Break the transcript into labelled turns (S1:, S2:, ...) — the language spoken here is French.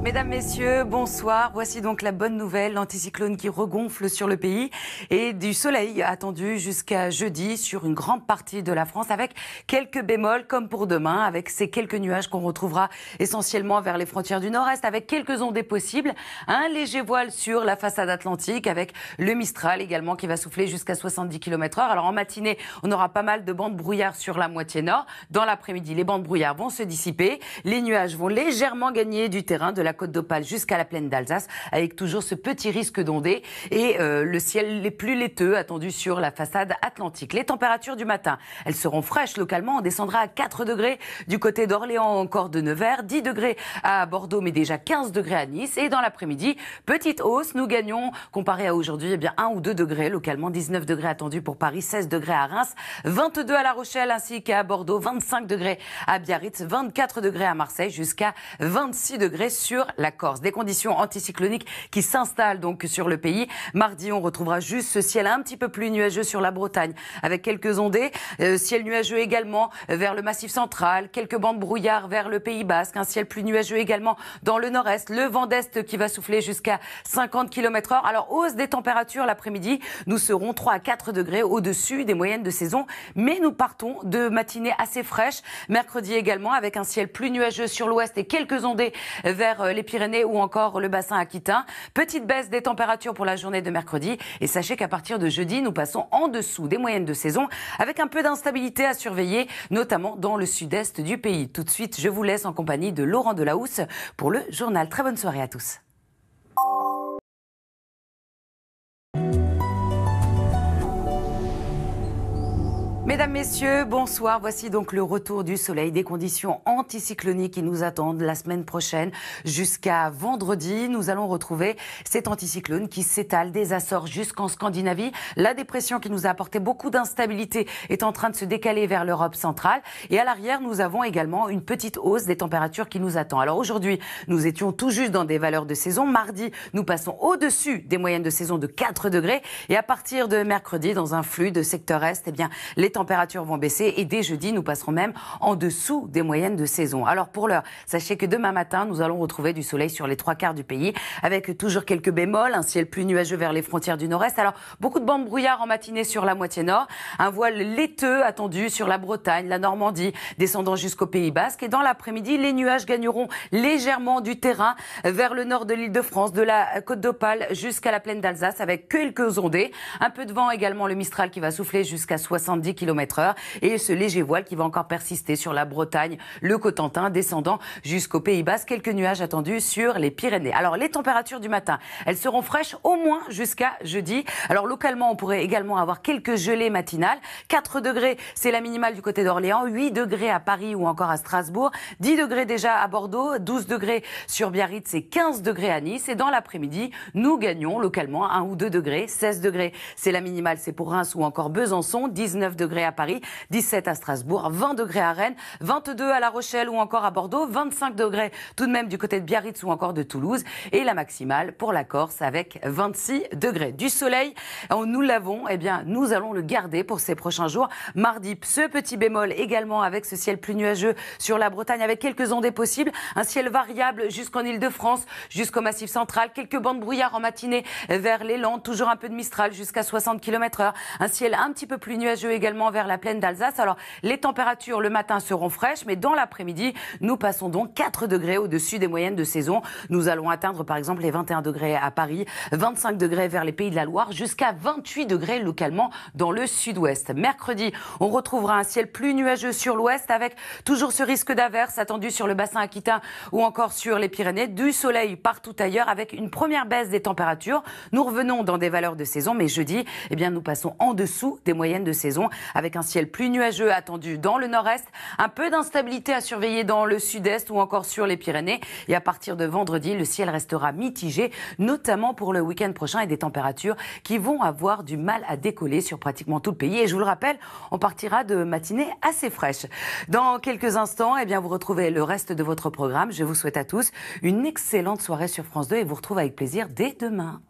S1: Mesdames, Messieurs, bonsoir. Voici donc la bonne nouvelle, l'anticyclone qui regonfle sur le pays et du soleil attendu jusqu'à jeudi sur une grande partie de la France avec quelques bémols comme pour demain, avec ces quelques nuages qu'on retrouvera essentiellement vers les frontières du nord-est avec quelques ondées possibles, un léger voile sur la façade atlantique avec le Mistral également qui va souffler jusqu'à 70 km/h. Alors en matinée, on aura pas mal de bandes brouillard sur la moitié nord. Dans l'après-midi, les bandes brouillard vont se dissiper. Les nuages vont légèrement gagner du terrain de la Côte d'Opale jusqu'à la plaine d'Alsace, avec toujours ce petit risque d'ondées et le ciel les plus laiteux attendu sur la façade atlantique. Les températures du matin, elles seront fraîches localement. On descendra à 4 degrés du côté d'Orléans, encore de Nevers, 10 degrés à Bordeaux, mais déjà 15 degrés à Nice. Et dans l'après-midi, petite hausse. Nous gagnons, comparé à aujourd'hui, eh bien 1 ou 2 degrés localement. 19 degrés attendus pour Paris, 16 degrés à Reims, 22 à La Rochelle ainsi qu'à Bordeaux, 25 degrés à Biarritz, 24 degrés à Marseille, jusqu'à 26 degrés sur la Corse. Des conditions anticycloniques qui s'installent donc sur le pays. Mardi, on retrouvera juste ce ciel un petit peu plus nuageux sur la Bretagne avec quelques ondées. Ciel nuageux également vers le Massif central, quelques bandes brouillard vers le Pays basque. Un ciel plus nuageux également dans le nord-est. Le vent d'est qui va souffler jusqu'à 50 km/h. Alors, hausse des températures l'après-midi. Nous serons 3 à 4 degrés au-dessus des moyennes de saison. Mais nous partons de matinées assez fraîches. Mercredi également avec un ciel plus nuageux sur l'ouest et quelques ondées vers les Pyrénées ou encore le bassin aquitain. Petite baisse des températures pour la journée de mercredi. Et sachez qu'à partir de jeudi, nous passons en dessous des moyennes de saison avec un peu d'instabilité à surveiller, notamment dans le sud-est du pays. Tout de suite, je vous laisse en compagnie de Laurent Delahousse pour le journal. Très bonne soirée à tous. Mesdames, Messieurs, bonsoir. Voici donc le retour du soleil, des conditions anticycloniques qui nous attendent la semaine prochaine jusqu'à vendredi. Nous allons retrouver cet anticyclone qui s'étale des Açores jusqu'en Scandinavie. La dépression qui nous a apporté beaucoup d'instabilité est en train de se décaler vers l'Europe centrale. Et à l'arrière, nous avons également une petite hausse des températures qui nous attend. Alors aujourd'hui, nous étions tout juste dans des valeurs de saison. Mardi, nous passons au-dessus des moyennes de saison de 4 degrés. Et à partir de mercredi, dans un flux de secteur est, eh bien, les températures vont baisser et dès jeudi, nous passerons même en dessous des moyennes de saison. Alors pour l'heure, sachez que demain matin, nous allons retrouver du soleil sur les 3 quarts du pays avec toujours quelques bémols, un ciel plus nuageux vers les frontières du nord-est. Alors beaucoup de bandes brouillard en matinée sur la moitié nord, un voile laiteux attendu sur la Bretagne, la Normandie, descendant jusqu'au Pays basque. Et dans l'après-midi, les nuages gagneront légèrement du terrain vers le nord de l'Île-de-France, de la Côte d'Opale jusqu'à la plaine d'Alsace avec quelques ondées. Un peu de vent également, le Mistral qui va souffler jusqu'à 70 km/h et ce léger voile qui va encore persister sur la Bretagne, le Cotentin, descendant jusqu'au Pays basque. Quelques nuages attendus sur les Pyrénées. Alors les températures du matin, elles seront fraîches au moins jusqu'à jeudi. Alors localement, on pourrait également avoir quelques gelées matinales. 4 degrés, c'est la minimale du côté d'Orléans, 8 degrés à Paris ou encore à Strasbourg, 10 degrés déjà à Bordeaux, 12 degrés sur Biarritz et 15 degrés à Nice. Et dans l'après-midi, nous gagnons localement 1 ou 2 degrés, 16 degrés, c'est la minimale, c'est pour Reims ou encore Besançon, 19 degrés à Paris, 17 à Strasbourg, 20 degrés à Rennes, 22 à La Rochelle ou encore à Bordeaux, 25 degrés tout de même du côté de Biarritz ou encore de Toulouse et la maximale pour la Corse avec 26 degrés. Du soleil, nous l'avons, eh bien nous allons le garder pour ces prochains jours. Mardi, ce petit bémol également avec ce ciel plus nuageux sur la Bretagne avec quelques ondées possibles, un ciel variable jusqu'en Île-de-France, jusqu'au Massif central, quelques bandes brouillard en matinée vers les Landes, toujours un peu de Mistral jusqu'à 60 km/h, un ciel un petit peu plus nuageux également vers la plaine d'Alsace. Alors, les températures le matin seront fraîches, mais dans l'après-midi, nous passons donc 4 degrés au-dessus des moyennes de saison. Nous allons atteindre, par exemple, les 21 degrés à Paris, 25 degrés vers les Pays de la Loire, jusqu'à 28 degrés localement dans le sud-ouest. Mercredi, on retrouvera un ciel plus nuageux sur l'ouest avec toujours ce risque d'averse attendu sur le bassin aquitain ou encore sur les Pyrénées. Du soleil partout ailleurs avec une première baisse des températures. Nous revenons dans des valeurs de saison, mais jeudi, eh bien, nous passons en dessous des moyennes de saison avec un ciel plus nuageux attendu dans le nord-est, un peu d'instabilité à surveiller dans le sud-est ou encore sur les Pyrénées. Et à partir de vendredi, le ciel restera mitigé, notamment pour le week-end prochain et des températures qui vont avoir du mal à décoller sur pratiquement tout le pays. Et je vous le rappelle, on partira de matinées assez fraîches. Dans quelques instants, eh bien, vous retrouvez le reste de votre programme. Je vous souhaite à tous une excellente soirée sur France 2 et vous retrouve avec plaisir dès demain.